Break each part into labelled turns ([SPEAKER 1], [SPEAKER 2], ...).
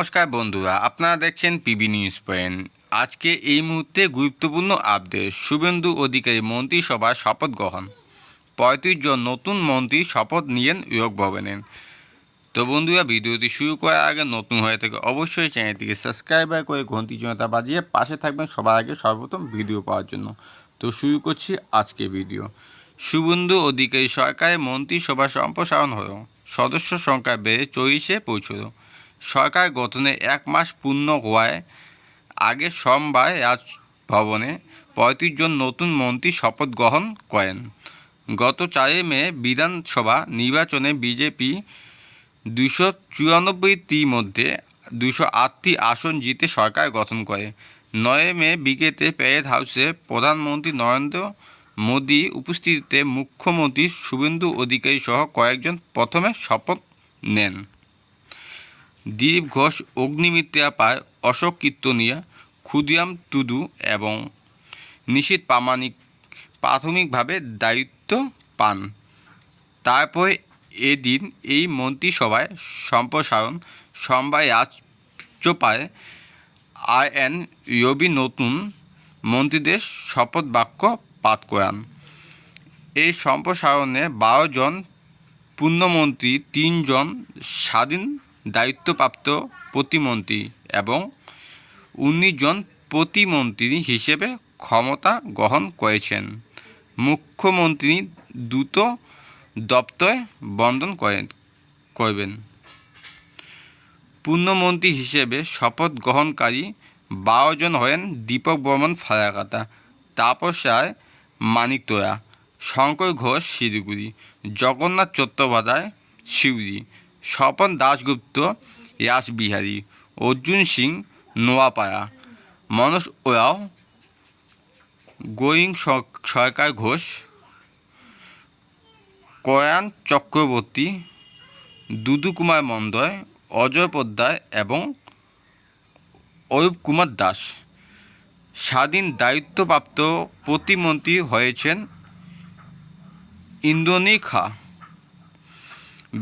[SPEAKER 1] নমস্কার বন্ধুরা, আপনারা দেখছেন পিবি নিউজ পয়েন্ট। আজকে এই মুহূর্তে গুরুত্বপূর্ণ আপডেট। শুভেন্দু অধিকারী মন্ত্রিসভার শপথ গ্রহণ। ৩৫ জন নতুন মন্ত্রী শপথ নিয়েন ইয়ক ভবনে। তো বন্ধুরা, ভিডিওটি শুরু করার আগে নতুন হয়ে থাকে অবশ্যই চ্যানেলটিকে সাবস্ক্রাইব করে ঘন্টি চিহ্নটা বাজিয়ে পাশে থাকবেন সবার আগে সর্বপ্রথম ভিডিও পাওয়ার জন্য। তো শুরু করছি আজকে ভিডিও। শুভেন্দু অধিকারী সরকারের মন্ত্রিসভা সম্প্রসারণ হলো, সদস্য সংখ্যা বেড়ে 40-এ পৌঁছল। সরকার গঠনে 1 মাস পূর্ণ হওয়ায় আগে সোমবার রাজভবনে 35 জন নতুন মন্ত্রী শপথ গ্রহণ করেন। গত 4 মে বিধানসভা নির্বাচনে বিজেপি 294টির মধ্যে 208টি আসন জিতে সরকার গঠন করে। 9 মে বিকেলে প্যারেড হাউসে প্রধানমন্ত্রী নরেন্দ্র মোদী উপস্থিতিতে মুখ্যমন্ত্রী শুভেন্দু অধিকারী সহ কয়েকজন প্রথমে শপথ নেন। দিলীপ ঘোষ, অগ্নিমিত্রা পায়, অশোক কীর্তনিয়া, ক্ষুদিরাম টুডু এবং নিশীথ প্রামাণিক প্রাথমিকভাবে দায়িত্ব পান। তারপরে এদিন এই মন্ত্রিসভায় সম্প্রসারণ। সোমবার রাজ্যপাল আর.এন. রবি নতুন মন্ত্রীদের শপথ বাক্য পাঠ করান। এই সম্প্রসারণে 12 জন পূর্ণমন্ত্রী, 3 জন স্বাধীন দায়িত্বপ্রাপ্ত প্রতিমন্ত্রী এবং 19 জন প্রতিমন্ত্রী হিসেবে ক্ষমতা গ্রহণ করেছেন। মুখ্যমন্ত্রী দ্রুত দপ্তর বন্ধন করবেন। পূর্ণমন্ত্রী হিসেবে শপথ গ্রহণকারী 12 জন হলেন দীপক বর্মন ফালাকাটা, তাপস রায় মানিকতলা, শঙ্কর ঘোষ শিলিগুড়ি, জগন্নাথ চট্টোপাধ্যায় সিউড়ি, স্বপন দাশগুপ্ত রাসবিহারী, অর্জুন সিং নোয়াপাড়া, মনোজ ওরাও, গোয়িং সরকার ঘোষ, কয়ান চক্রবর্তী, দুদু কুমার মণ্ডল, অজয় পোদ্দার এবং অরূপ কুমার দাস। স্বাধীন দায়িত্বপ্রাপ্ত প্রতিমন্ত্রী হয়েছেন ইন্দ্রনীল খা,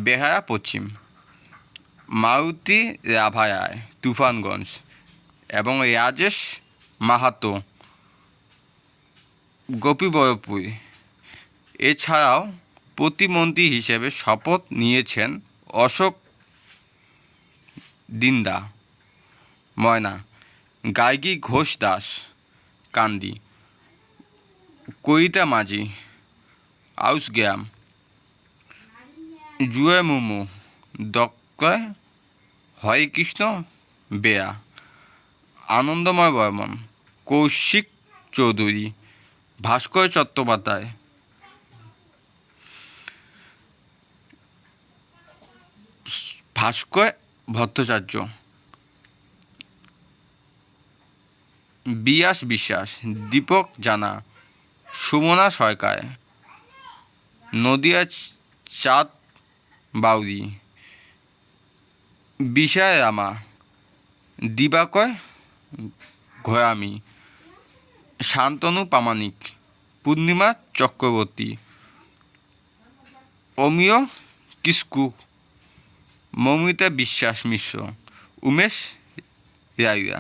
[SPEAKER 1] বেহারা পশ্চিম, মারুতি রাভারায়, তুফানগঞ্জ এবং রাজেশ মাহাতো, গোপীবল্লভপুর। এছাড়াও প্রতিমন্ত্রী হিসেবে শপথ নিয়েছেন অশোক দিন্দা ময়না, গার্গী ঘোষ দাস কান্দি, কইতা মাঝি আউসগ্রাম, জুয়ে মুমু, ডক্টর হরেকৃষ্ণ বেয়া, আনন্দময় বর্মন, কৌশিক চৌধুরী, ভাস্কর চট্টোপাধ্যায়, ভাস্কর ভট্টাচার্য, বিয়াস বিশ্বাস, দীপক জানা, সুমনা সরকার, নদিয়া চাঁদ বাউরি, বিশাল রামা, দিবাকর ঘরামি, শান্তনু প্রামাণিক, পূর্ণিমা চক্রবর্তী, অমিয় কিস্কু, মৌমিতা বিশ্বাস মিশ্র, উমেশ রায়রা।